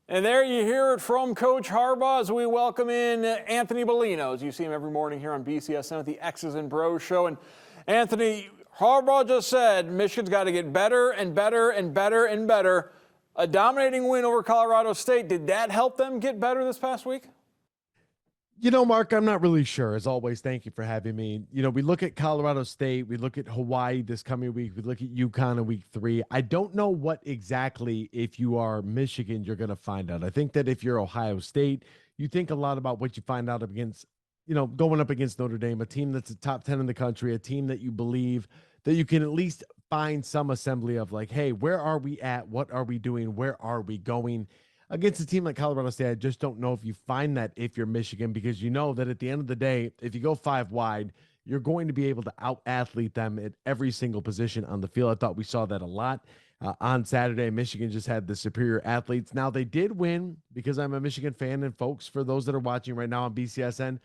And there you hear it from Coach Harbaugh as we welcome in Anthony Bellino, as you see him every morning here on BCSN with the X's and Bros show. And Anthony, Harbaugh just said Michigan's got to get better and better and better and better. A dominating win over Colorado State. Did that help them get better this past week? You know, Mark, I'm not really sure. As always, thank you for having me. You know, we look at Colorado State, we look at Hawaii this coming week, we look at UConn in week 3. I don't know what exactly, if you are Michigan, you're going to find out. I think that if you're Ohio State, you think a lot about what you find out against, going up against Notre Dame, a team that's a top 10 in the country, a team that you believe that you can at least find some assembly of, like, hey, where are we at? What are we doing? Where are we going? Against a team like Colorado State, I just don't know if you find that if you're Michigan, because you know that at the end of the day, if you go 5 wide, you're going to be able to out-athlete them at every single position on the field. I thought we saw that a lot on Saturday. Michigan just had the superior athletes. Now, they did win because I'm a Michigan fan, and folks, for those that are watching right now on BCSN,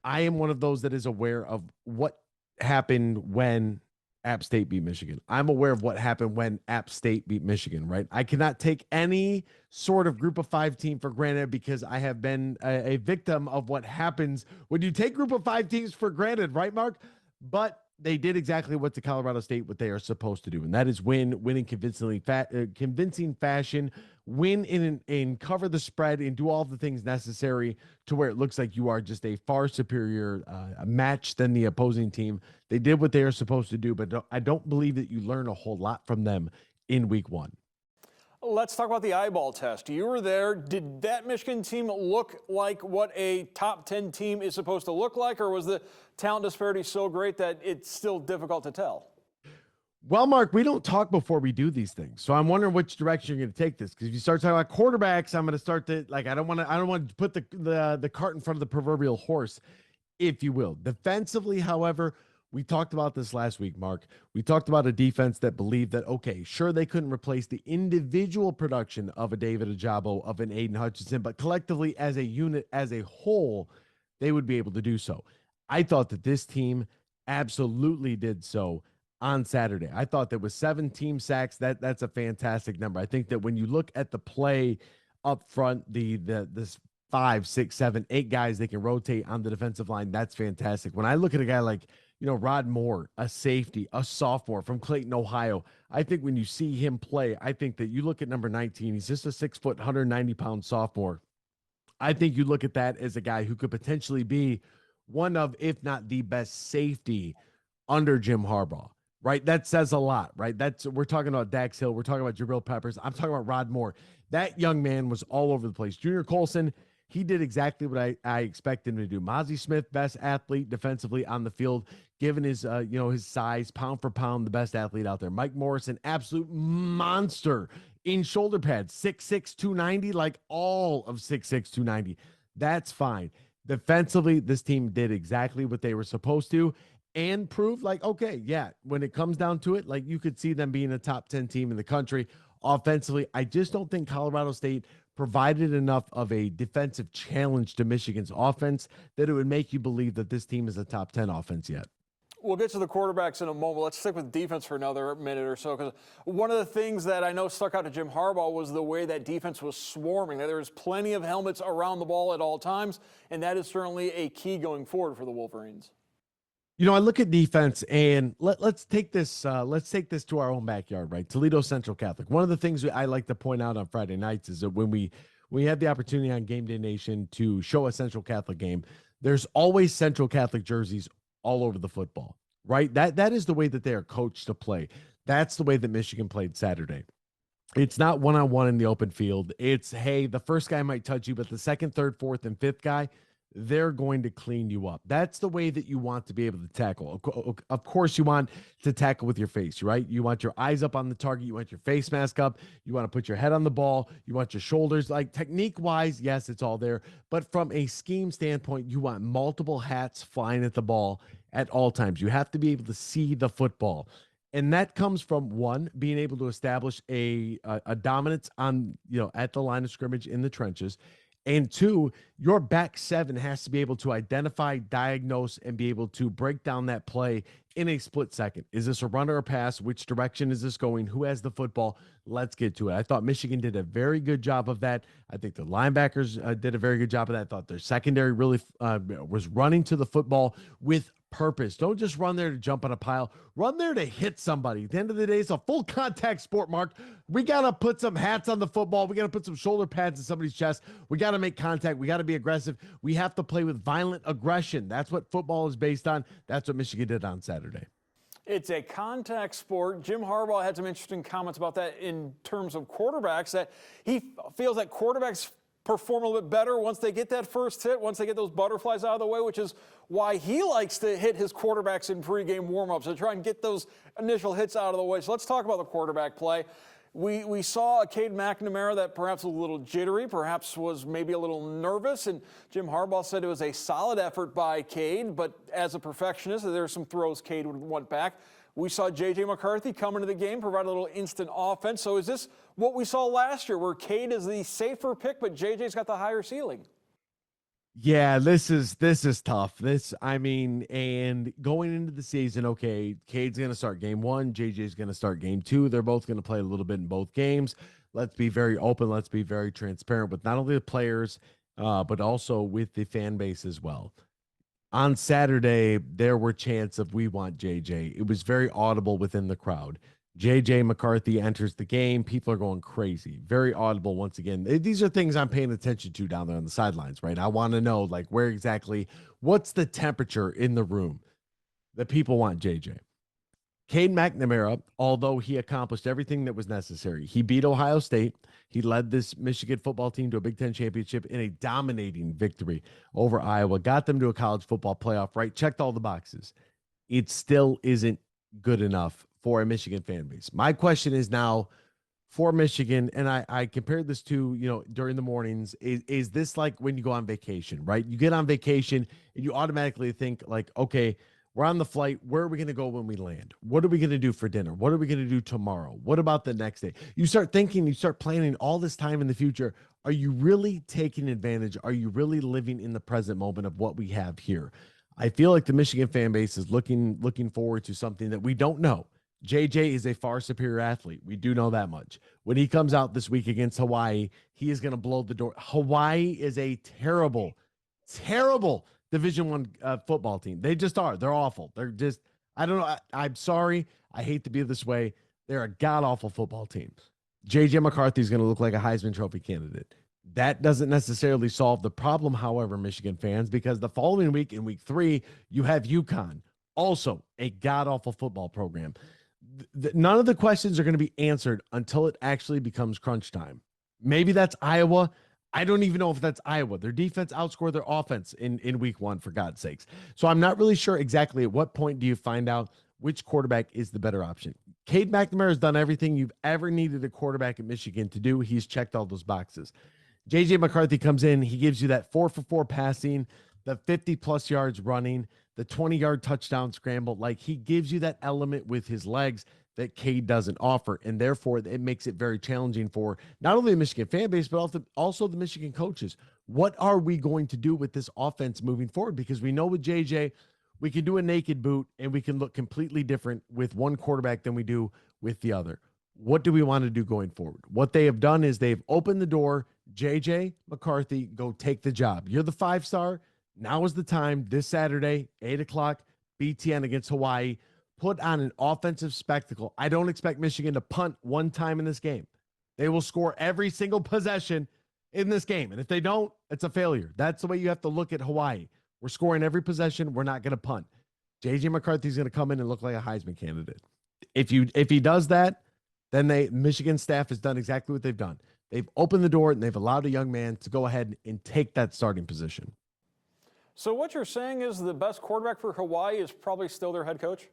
I am one of those that is aware of what happened when App State beat Michigan. I'm aware of what happened when App State beat Michigan, right? I cannot take any sort of group of 5 team for granted because I have been a victim of what happens when you take group of 5 teams for granted, right, Mark? But they did exactly what to Colorado State, what they are supposed to do, and that is win in convincing fashion, win in cover the spread, and do all the things necessary to where it looks like you are just a far superior match than the opposing team. They did what they are supposed to do, but I don't believe that you learn a whole lot from them in week 1. Let's talk about the eyeball test. You were there. Did that Michigan team look like what a top 10 team is supposed to look like, or was the talent disparity so great that it's still difficult to tell? Well, Mark, we don't talk before we do these things, so I'm wondering which direction you're going to take this. Because if you start talking about quarterbacks, I'm going to start to I don't want to put the cart in front of the proverbial horse, if you will. Defensively, however, we talked about this last week, Mark. We talked about a defense that believed that, okay, sure, they couldn't replace the individual production of a David Ojabo, of an Aiden Hutchinson, but collectively as a unit, as a whole, they would be able to do so. I thought that this team absolutely did so on Saturday. I thought that with 7 team sacks, that's a fantastic number. I think that when you look at the play up front, this 5, 6, 7, 8 guys they can rotate on the defensive line, that's fantastic. When I look at a guy like, Rod Moore, a safety, a sophomore from Clayton, Ohio, I think when you see him play, I think that you look at number 19, he's just a 6 foot, 190-pound sophomore. I think you look at that as a guy who could potentially be one of, if not the best safety under Jim Harbaugh, right? That says a lot, right? We're talking about Dax Hill. We're talking about Jabril Peppers. I'm talking about Rod Moore. That young man was all over the place. Junior Colson, he did exactly what I expected him to do. Mozzie Smith, best athlete defensively on the field, given his, his size, pound for pound, the best athlete out there. Mike Morrison, absolute monster in shoulder pads, 6'6", 290, like all of 6'6", 290. That's fine. Defensively, this team did exactly what they were supposed to and proved like, okay, yeah, when it comes down to it, like you could see them being a top 10 team in the country. Offensively, I just don't think Colorado State provided enough of a defensive challenge to Michigan's offense that it would make you believe that this team is a top 10 offense yet. We'll get to the quarterbacks in a moment. Let's stick with defense for another minute or so, because one of the things that I know stuck out to Jim Harbaugh was the way that defense was swarming. There was plenty of helmets around the ball at all times, and that is certainly a key going forward for the Wolverines. I look at defense, and let's take this to our own backyard, right? Toledo Central Catholic. One of the things I like to point out on Friday nights is that when we had the opportunity on Game Day Nation to show a Central Catholic game, there's always Central Catholic jerseys all over the football, right? That is the way that they are coached to play. That's the way that Michigan played Saturday. It's not one-on-one in the open field. It's, hey, the first guy might touch you, but the second, third, fourth, and fifth guy, they're going to clean you up. That's the way that you want to be able to tackle. Of course, you want to tackle with your face, right? You want your eyes up on the target. You want your face mask up. You want to put your head on the ball. You want your shoulders. Like, technique-wise, yes, it's all there. But from a scheme standpoint, you want multiple hats flying at the ball at all times. You have to be able to see the football. And that comes from, one, being able to establish a dominance on, at the line of scrimmage in the trenches. And 2, your back 7 has to be able to identify, diagnose, and be able to break down that play in a split second. Is this a run or a pass? Which direction is this going? Who has the football? Let's get to it. I thought Michigan did a very good job of that. I think the linebackers did a very good job of that. I thought their secondary really was running to the football with purpose. Don't just run there to jump on a pile. Run there to hit somebody. At the end of the day, it's a full contact sport, Mark. We got to put some hats on the football. We got to put some shoulder pads in somebody's chest. We got to make contact. We got to be aggressive. We have to play with violent aggression. That's what football is based on. That's what Michigan did on Saturday. It's a contact sport. Jim Harbaugh had some interesting comments about that in terms of quarterbacks, that he feels that quarterbacks perform a little bit better once they get that first hit, once they get those butterflies out of the way, which is why he likes to hit his quarterbacks in pregame warmups to try and get those initial hits out of the way. So let's talk about the quarterback play. We saw a Cade McNamara that perhaps was a little jittery, perhaps was maybe a little nervous, and Jim Harbaugh said it was a solid effort by Cade, but as a perfectionist, there are some throws Cade would want back. We saw J.J. McCarthy come into the game, provide a little instant offense. So is this what we saw last year, where Cade is the safer pick, but J.J.'s got the higher ceiling? Yeah, this is tough. And going into the season, okay, Cade's going to start game 1, JJ's going to start game 2. They're both going to play a little bit in both games. Let's be very open. Let's be very transparent with not only the players, but also with the fan base as well. On Saturday, there were chants of "We want JJ." It was very audible within the crowd. JJ McCarthy enters the game. People are going crazy. Very audible once again. These are things I'm paying attention to down there on the sidelines, right? I want to know, like, what's the temperature in the room that people want JJ. Cade McNamara, although he accomplished everything that was necessary, he beat Ohio State. He led this Michigan football team to a Big Ten championship in a dominating victory over Iowa, got them to a college football playoff, right? Checked all the boxes. It still isn't good enough for a Michigan fan base. My question is now for Michigan, and I compared this to, during the mornings, is this like when you go on vacation, right? You get on vacation and you automatically think like, okay, we're on the flight. Where are we going to go when we land? What are we going to do for dinner? What are we going to do tomorrow? What about the next day? You start thinking, you start planning all this time in the future. Are you really taking advantage? Are you really living in the present moment of what we have here? I feel like the Michigan fan base is looking forward to something that we don't know. JJ is a far superior athlete. We do know that much. When he comes out this week against Hawaii, he is going to blow the door. Hawaii is a terrible, terrible Division I football team. They just are. They're awful. They're just, I don't know. I'm sorry. I hate to be this way. They're a god-awful football team. J.J. McCarthy is going to look like a Heisman Trophy candidate. That doesn't necessarily solve the problem, however, Michigan fans, because the following week, in week 3, you have UConn, also a god-awful football program. None of the questions are going to be answered until it actually becomes crunch time. Maybe that's Iowa. I don't even know if that's Iowa. Their defense outscored their offense in week 1, for God's sakes. So I'm not really sure exactly at what point do you find out which quarterback is the better option. Cade McNamara has done everything you've ever needed a quarterback at Michigan to do. He's checked all those boxes. J.J. McCarthy comes in. He gives you that 4-for-4 passing, the 50-plus yards running, the 20-yard touchdown scramble. Like, he gives you that element with his legs that Cade doesn't offer, and therefore it makes it very challenging for not only the Michigan fan base, but also the Michigan coaches. What are we going to do with this offense moving forward? Because we know with JJ, we can do a naked boot, and we can look completely different with one quarterback than we do with the other. What do we want to do going forward? What they have done is they've opened the door. JJ McCarthy, go take the job. You're the 5-star. Now is the time. This Saturday, 8 o'clock, BTN against Hawaii. Put on an offensive spectacle. I don't expect Michigan to punt one time in this game. They will score every single possession in this game. And if they don't, it's a failure. That's the way you have to look at Hawaii. We're scoring every possession. We're not going to punt. J.J. McCarthy's going to come in and look like a Heisman candidate. If he does that, then Michigan staff has done exactly what they've done. They've opened the door and they've allowed a young man to go ahead and take that starting position. So what you're saying is the best quarterback for Hawaii is probably still their head coach?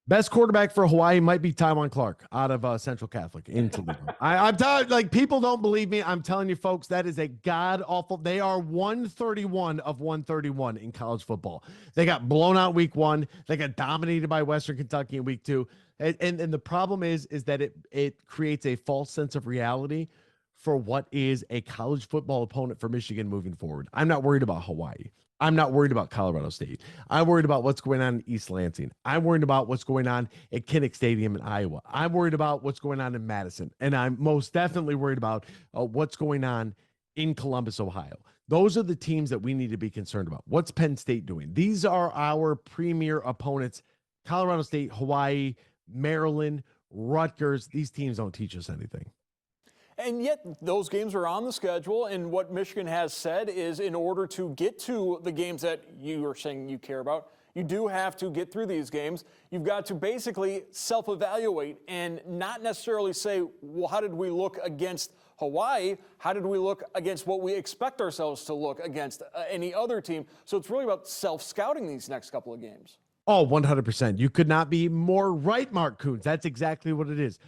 Best quarterback for Hawaii might be Tywan Clark out of Central Catholic in Toledo. I'm telling, like, people don't believe me. I'm telling you, folks, that is a god awful. They are 131 of 131 in college football. They got blown out week 1. They got dominated by Western Kentucky in week 2. And the problem is that it creates a false sense of reality for what is a college football opponent for Michigan moving forward. I'm not worried about Hawaii. I'm not worried about Colorado State. I'm worried about what's going on in East Lansing. I'm worried about what's going on at Kinnick Stadium in Iowa. I'm worried about what's going on in Madison. And I'm most definitely worried about what's going on in Columbus, Ohio. Those are the teams that we need to be concerned about. What's Penn State doing? These are our premier opponents. Colorado State, Hawaii, Maryland, Rutgers. These teams don't teach us anything. And yet those games are on the schedule, and what Michigan has said is in order to get to the games that you are saying you care about, you do have to get through these games. You've got to basically self-evaluate and not necessarily say, well, how did we look against Hawaii? How did we look against what we expect ourselves to look against any other team? So it's really about self-scouting these next couple of games. Oh, 100%. You could not be more right, Mark Kuntz. That's exactly what it is.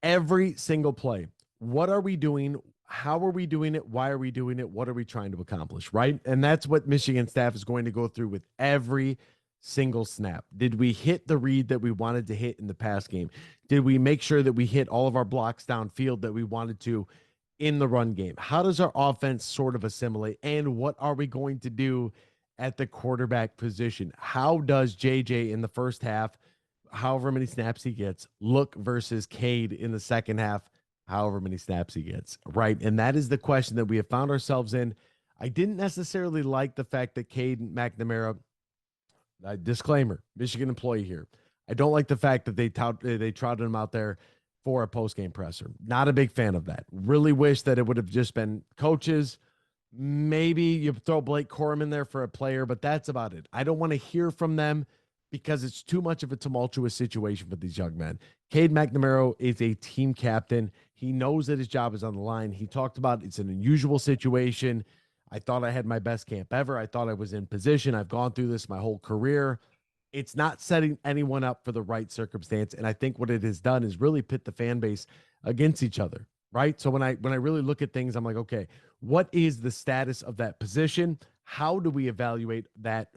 Every single play. What are we doing? How are we doing it? Why are we doing it? What are we trying to accomplish, right? And that's what Michigan staff is going to go through with every single snap. Did we hit the read that we wanted to hit in the pass game? Did we make sure that we hit all of our blocks downfield that we wanted to in the run game? How does our offense sort of assimilate? And what are we going to do at the quarterback position? How does JJ in the first half, however many snaps he gets, look versus Cade in the second half, however many snaps he gets, right? And that is the question that we have found ourselves in. I didn't necessarily like the fact that Cade McNamara, disclaimer, Michigan employee here. I don't like the fact that they trotted him out there for a post-game presser. Not a big fan of that. Really wish that it would have just been coaches. Maybe you throw Blake Corum in there for a player, but that's about it. I don't want to hear from them because it's too much of a tumultuous situation for these young men. Cade McNamara is a team captain. He knows that his job is on the line. He talked about it's an unusual situation. I thought I had my best camp ever. I thought I was in position. I've gone through this my whole career. It's not setting anyone up for the right circumstance. And I think what it has done is really pit the fan base against each other, right? So when I really look at things, I'm like, okay, what is the status of that position? How do we evaluate that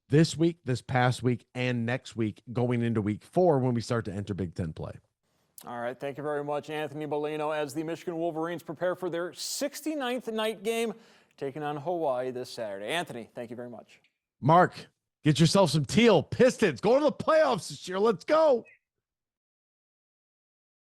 this week, this past week, and next week going into week 4 when we start to enter Big Ten play? All right, thank you very much, Anthony Bellino, as the Michigan Wolverines prepare for their 69th night game taking on Hawaii this Saturday. Anthony, thank you very much. Mark, get yourself some teal. Pistons, go to the playoffs this year. Let's go.